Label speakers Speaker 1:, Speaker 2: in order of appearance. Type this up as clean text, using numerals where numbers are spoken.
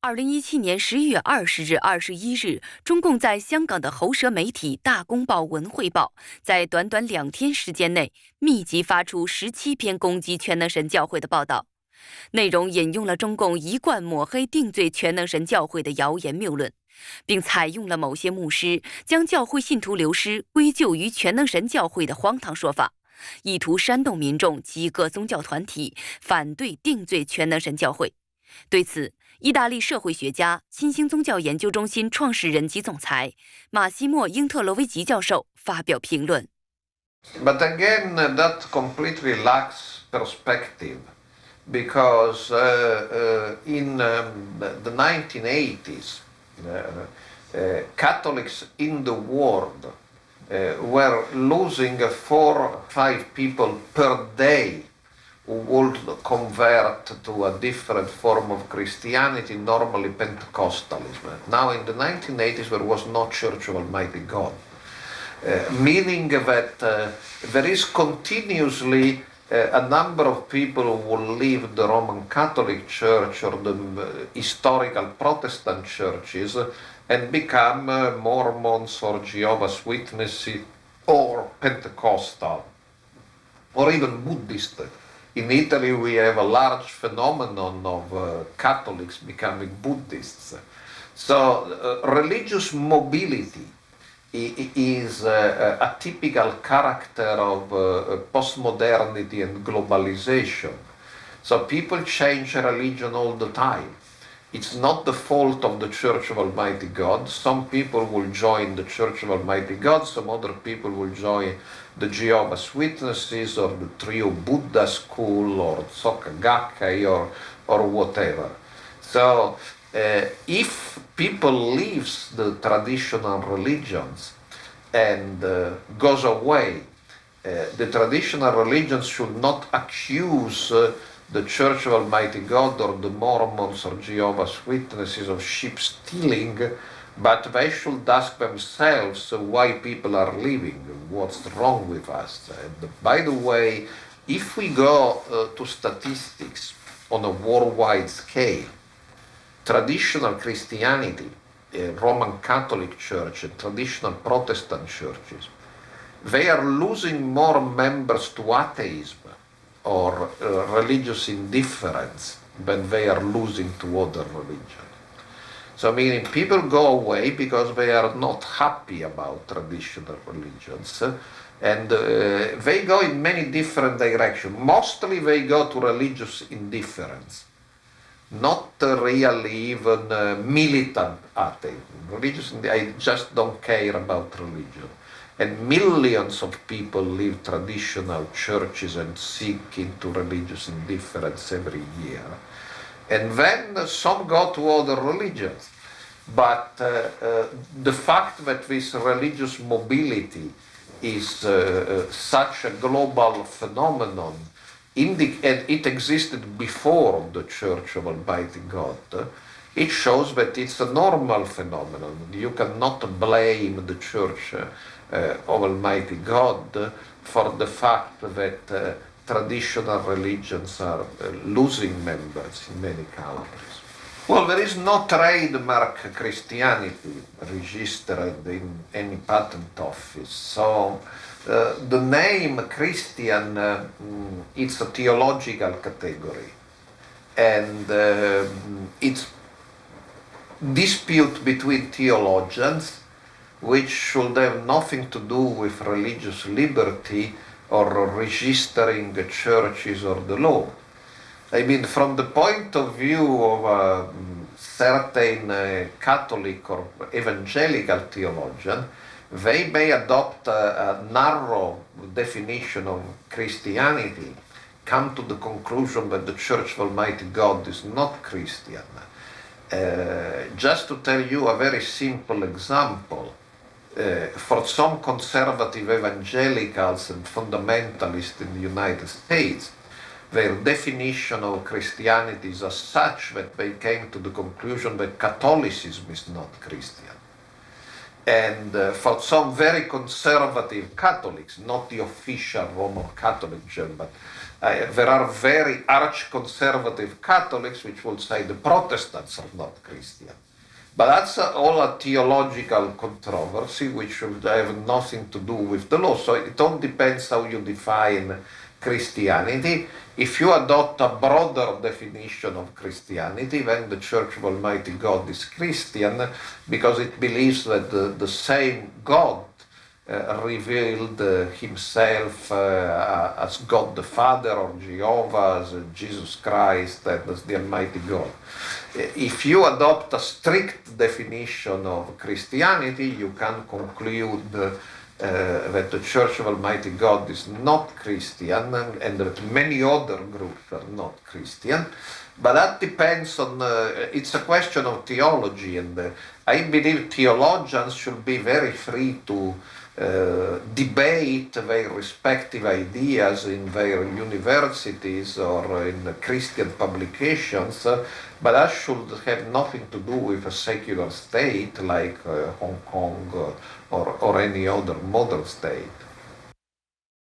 Speaker 1: 2017年11月20日、21日，中共在香港的喉舌媒体《大公报》《文汇报》在短短2天时间内，密集发出17篇攻击全能神教会的报道，内容引用了中共一贯抹黑定罪全能神教会的谣言谬论，并采用了某些牧师将教会信徒流失归咎于全能神教会的荒唐说法，意图煽动民众及各宗教团体反对定罪全能神教会。对此，意大利社会学家、新兴宗教研究中心创始人及总裁马西莫·英特罗维吉教授发表评论。
Speaker 2: But again, that completely lacks perspective, because in the 1980s, Catholics in the world were losing 4 or 5 people per day who would convert to a different form of Christianity, normally Pentecostalism. Now in the 1980s there was no Church of Almighty God, meaning that there is continuously a number of people who will leave the Roman Catholic Church or the historical Protestant churches and become Mormons or Jehovah's Witnesses or Pentecostal or even Buddhist. In Italy we have a large phenomenon of Catholics becoming Buddhists. So religious mobility is a typical character of postmodernity and globalization. So people change religion all the time. It's not the fault of the Church of Almighty God. Some people will join the Church of Almighty God, some other people will join the Witnesses or the Trio Buddha school or Soka Gakkai or whatever. So if people leaves the traditional religions and goes away, the traditional religions should not accuse the Church of Almighty God or the Mormons or Jehovah's Witnesses of sheep stealing, but they should ask themselves why people are leaving, what's wrong with us. And by the way, if we go to statistics on a worldwide scale, traditional Christianity, Roman Catholic Church and traditional Protestant churches, they are losing more members to atheism or religious indifference than they are losing to other religions. So meaning people go away because they are not happy about traditional religions, and they go in many different directions. Mostly they go to religious indifference, not really even militant atheism. I just don't care about religion. And millions of people leave traditional churches and sink into religious indifference every year. And then some go to other religions. But the fact that this religious mobility is such a global phenomenon, and it existed before the Church of Almighty God, it shows that it's a normal phenomenon. You cannot blame the Church of Almighty God for the fact that traditional religions are losing members in many countries. Well, there is no trademark Christianity registered in any patent office. So the name Christian, it's a theological category. And it's dispute between theologians, which should have nothing to do with religious liberty or registering churches or the law. I mean, from the point of view of a certain Catholic or evangelical theologian, they may adopt a narrow definition of Christianity, come to the conclusion that the Church of Almighty God is not Christian. Just to tell you a very simple example, for some conservative evangelicals and fundamentalists in the United States, their definition of Christianity is as such that they came to the conclusion that Catholicism is not Christian. And for some very conservative Catholics, not the official Roman Catholic Church, but There are very arch-conservative Catholics which will say the Protestants are not Christian. But that's all a theological controversy which would have nothing to do with the law. So it all depends how you define Christianity. If you adopt a broader definition of Christianity, then the Church of Almighty God is Christian because it believes that the same God revealed himself as God the Father, or Jehovah, as Jesus Christ, and as the Almighty God. If you adopt a strict definition of Christianity, you can conclude that the Church of Almighty God is not Christian, and that many other groups are not Christian. But that depends on, it's a question of theology, and I believe theologians should be very free to debate their respective ideas in their universities or in Christian publications, but that should have nothing to do with a secular state like Hong Kong or any other modern state.